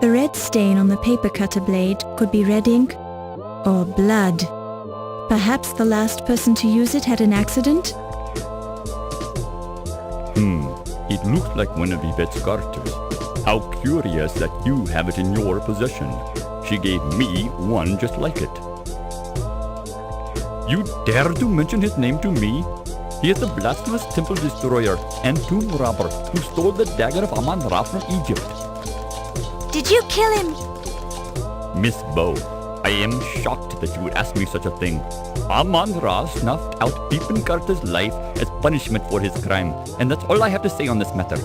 The red stain on the paper cutter blade could be red ink or blood. Perhaps the last person to use it had an accident? It looks like one of Yvette's garters. How curious that you have it in your possession. She gave me one just like it. You dare to mention his name to me? He is the blasphemous temple destroyer and tomb robber who stole the dagger of Aman-Ra from Egypt. Did you kill him? Miss Bow, I am shocked that you would ask me such a thing. Aman-Ra snuffed out Pipin Carter's life as punishment for his crime, and that's all I have to say on this matter.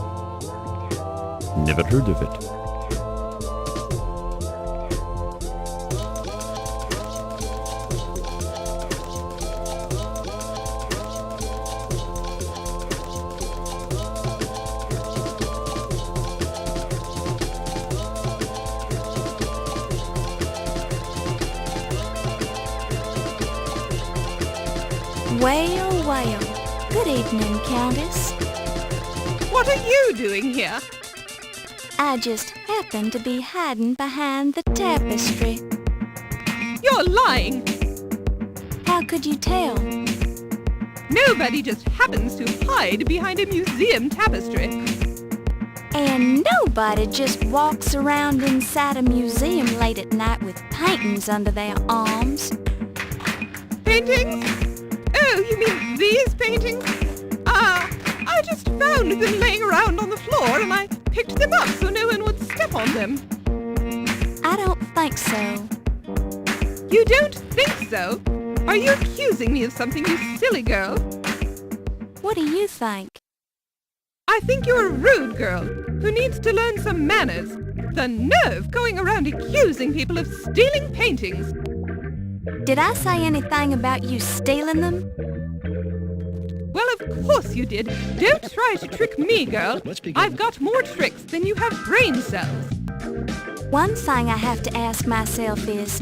Never heard of it. Well, well. Good evening, Countess. What are you doing here? I just happened to be hiding behind the tapestry. You're lying. How could you tell? Nobody just happens to hide behind a museum tapestry. And nobody just walks around inside a museum late at night with paintings under their arms. Paintings? Oh, you mean these paintings? I just found them laying around on the floor and I picked them up so no one would step on them. I don't think so. You don't think so? Are you accusing me of something, you silly girl? What do you think? I think you're a rude girl who needs to learn some manners. The nerve going around accusing people of stealing paintings. Did I say anything about you stealing them? Well, of course you did. Don't try to trick me, girl. I've got more tricks than you have brain cells. One thing I have to ask myself is,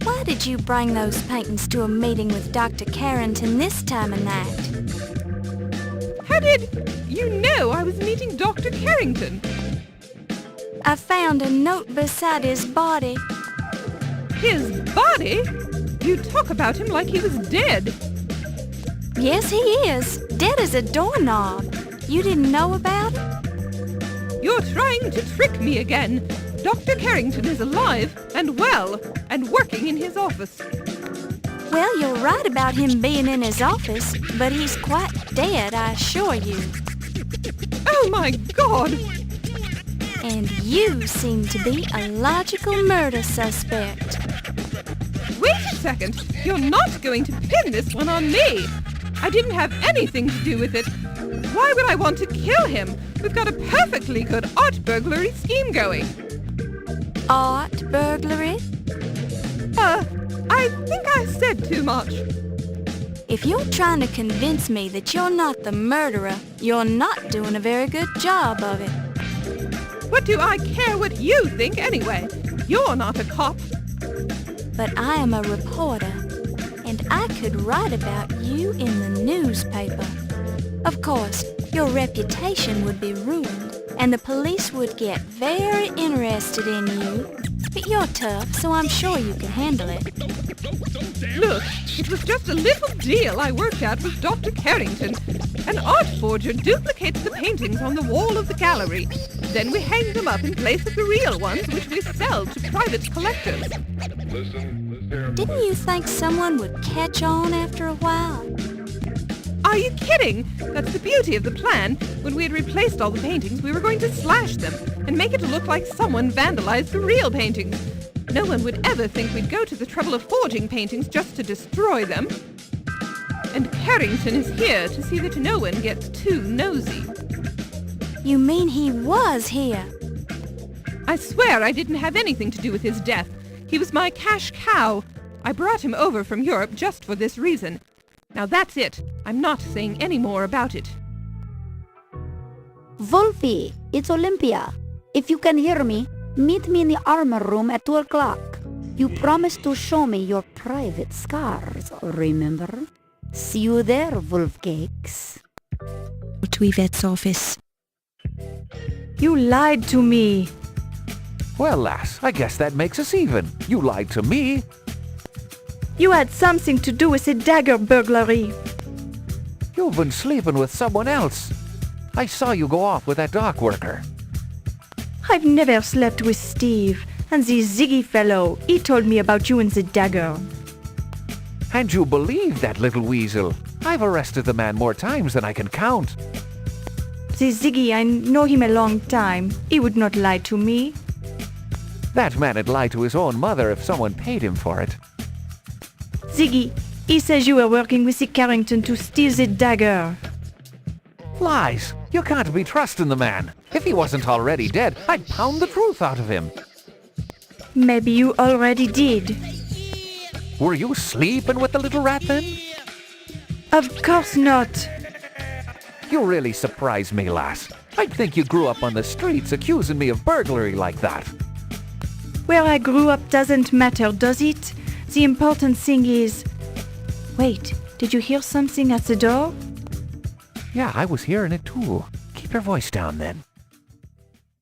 why did you bring those paintings to a meeting with Dr. Carrington this time of night? How did you know I was meeting Dr. Carrington? I found a note beside his body. His body? You talk about him like he was dead. Yes, he is. Dead as a doorknob. You didn't know about it? You're trying to trick me again. Dr. Carrington is alive and well and working in his office. Well, you're right about him being in his office, but he's quite dead, I assure you. Oh my God! And you seem to be a logical murder suspect. Wait a second. You're not going to pin this one on me. I didn't have anything to do with it. Why would I want to kill him? We've got a perfectly good art burglary scheme going. Art burglary? I think I said too much. If you're trying to convince me that you're not the murderer, you're not doing a very good job of it. What do I care what you think anyway? You're not a cop. But I am a reporter, and I could write about you in the newspaper. Of course, your reputation would be ruined, and the police would get very interested in you. But you're tough, so I'm sure you can handle it. Look, it was just a little deal I worked out with Dr. Carrington. An art forger duplicates the paintings on the wall of the gallery. Then we hang them up in place of the real ones, which we sell to private collectors. Didn't you think someone would catch on after a while? Are you kidding? That's the beauty of the plan. When we had replaced all the paintings, we were going to slash them and make it look like someone vandalized the real paintings. No one would ever think we'd go to the trouble of forging paintings just to destroy them. And Carrington is here to see that no one gets too nosy. You mean he was here? I swear I didn't have anything to do with his death. He was my cash cow. I brought him over from Europe just for this reason. Now that's it. I'm not saying any more about it. Wolfie, it's Olympia. If you can hear me, meet me in the armor room at 2 o'clock. You promised to show me your private scars, remember? See you there, Wolfcakes. To Yvette's office. You lied to me. Well, lass, I guess that makes us even. You lied to me. You had something to do with the dagger burglary. You've been sleeping with someone else. I saw you go off with that dock worker. I've never slept with Steve, and the Ziggy fellow, he told me about you and the dagger. And you believe that little weasel. I've arrested the man more times than I can count. The Ziggy, I know him a long time. He would not lie to me. That man'd lie to his own mother if someone paid him for it. Ziggy, he says you were working with the Carrington to steal the dagger. Lies! You can't be trusting the man. If he wasn't already dead, I'd pound the truth out of him. Maybe you already did. Were you sleeping with the little rat then? Of course not. You really surprise me, lass. I'd think you grew up on the streets accusing me of burglary like that. Where I grew up doesn't matter, does it? The important thing is... Wait, did you hear something at the door? Yeah, I was hearing it too. Keep your voice down then.